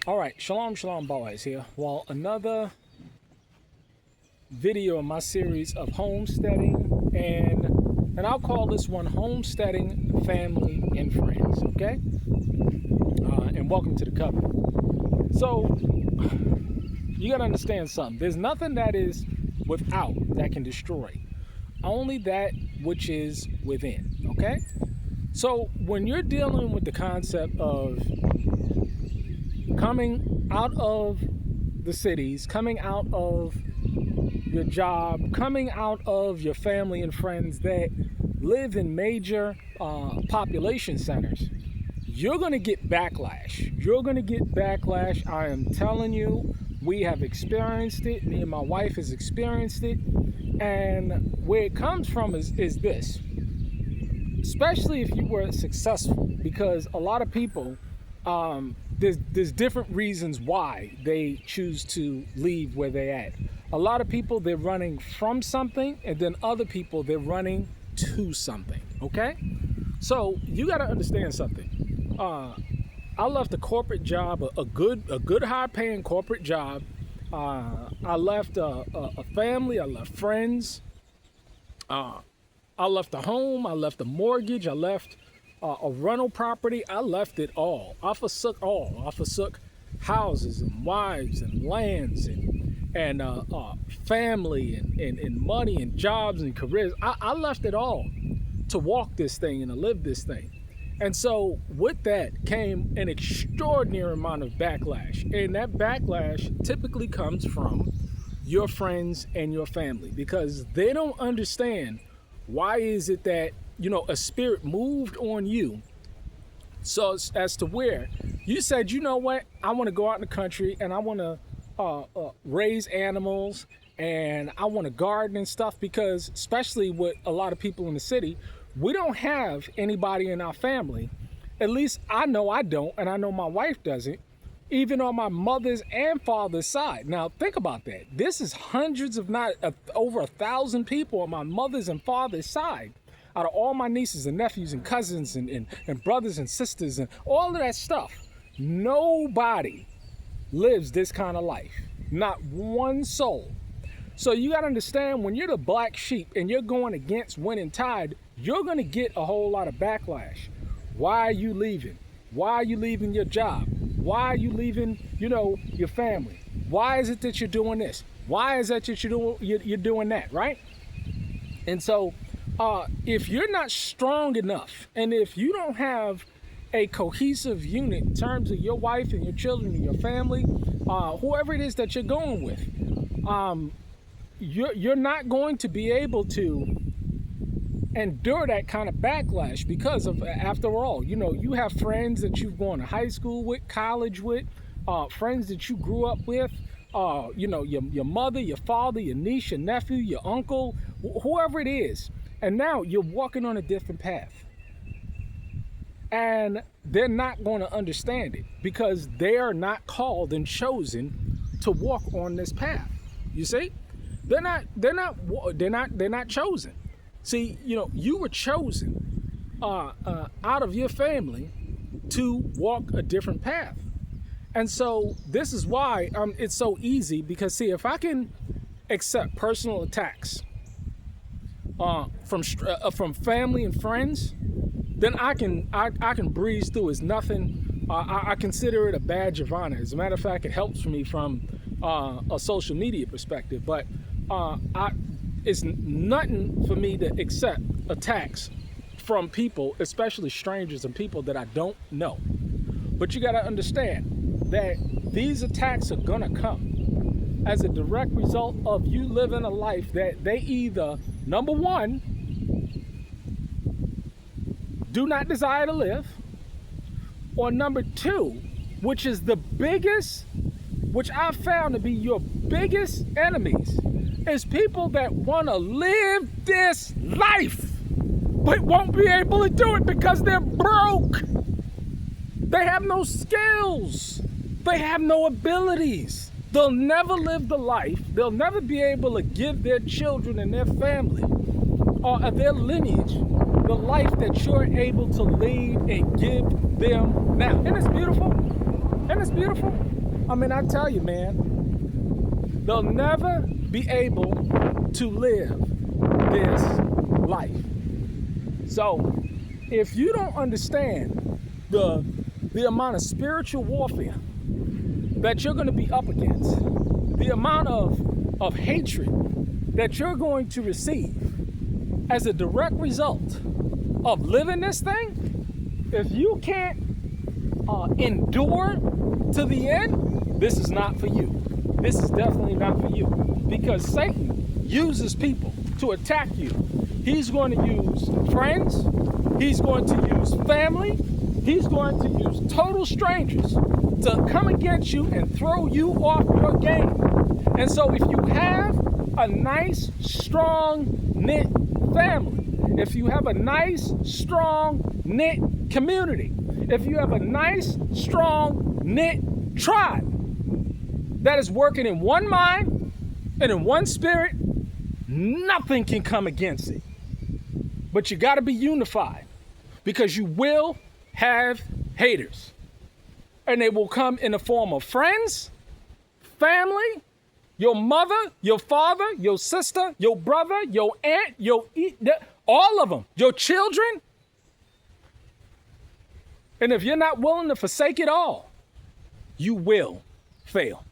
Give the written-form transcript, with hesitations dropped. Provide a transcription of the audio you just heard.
All right, shalom, boys here. Well, another video in my series of homesteading, and I'll call this one Homesteading Family and Friends, okay? And welcome to the covenant. So, you gotta understand something. There's nothing that is without that can destroy. Only that which is within, okay? So, when you're dealing with the concept of coming out of the cities, coming out of your job, coming out of your family and friends that live in major population centers, you're going to get backlash. You're going to get backlash. I am telling you, we have experienced it. Me and my wife has experienced it. And where it comes from is this, especially if you were successful, because a lot of people, there's different reasons why they choose to leave where they're at. A lot of people, they're running from something, and then other people, they're running to something, okay? So you got to understand something. I left a corporate job, a good high-paying corporate job. I left a family, I left friends. I left a home, I left a mortgage, I left a rental property. I left it all. I forsook all. I forsook houses and wives and lands and family and money and jobs and careers. I left it all to walk this thing and to live this thing. And so with that came an extraordinary amount of backlash. And that backlash typically comes from your friends and your family, because they don't understand why is it that, you know, a spirit moved on you so as to where you said, you know what, I want to go out in the country and I want to raise animals and I want to garden and stuff, because especially with a lot of people in the city, we don't have anybody in our family. At least I know I don't, and I know my wife doesn't, even on my mother's and father's side. Now think about that. This is hundreds, if not over 1,000 people on my mother's and father's side. Out of all my nieces and nephews and cousins and brothers and sisters and all of that stuff, nobody lives this kind of life. Not one soul. So you got to understand, when you're the black sheep and you're going against winning tide, you're going to get a whole lot of backlash. Why are you leaving? Why are you leaving your job? Why are you leaving, you know, your family? Why is it that you're doing this? Why is it that you're doing that, right? And so, if you're not strong enough, and if you don't have a cohesive unit in terms of your wife and your children and your family, whoever it is that you're going with, you're not going to be able to endure that kind of backlash, because of, after all, you know, you have friends that you've gone to high school with, college with, friends that you grew up with, you know, your mother, your father, your niece, your nephew, your uncle, whoever it is. And now you're walking on a different path. And they're not going to understand it, because they are not called and chosen to walk on this path. You see? They're not chosen. See, you know, you were chosen out of your family to walk a different path. And so this is why it's so easy, because see, if I can accept personal attacks from family and friends, then I can breeze through. It's nothing. I consider it a badge of honor. As a matter of fact, it helps me from a social media perspective. But it's nothing for me to accept attacks from people, especially strangers and people that I don't know. But you got to understand that these attacks are gonna come as a direct result of you living a life that they either, number one, do not desire to live, or number two, which is the biggest, which I've found to be your biggest enemies, is people that want to live this life but won't be able to do it because they're broke. They have no skills. They have no abilities. They'll never live the life. They'll never be able to give their children and their family or their lineage the life that you're able to lead and give them now. Isn't this beautiful? And it's beautiful. I mean, I tell you, man, they'll never be able to live this life. So if you don't understand the amount of spiritual warfare that you're going to be up against, the amount of hatred that you're going to receive as a direct result of living this thing, if you can't endure to the end, this is not for you. This is definitely not for you, because Satan uses people to attack you. He's going to use friends. He's going to use family. He's going to use total strangers to come against you and throw you off your game. And so if you have a nice, strong, knit family, if you have a nice, strong, knit community, if you have a nice, strong, knit tribe that is working in one mind and in one spirit, nothing can come against it. But you got to be unified, because you will have haters. And they will come in the form of friends, family, your mother, your father, your sister, your brother, your aunt, all of them, your children. And if you're not willing to forsake it all, you will fail.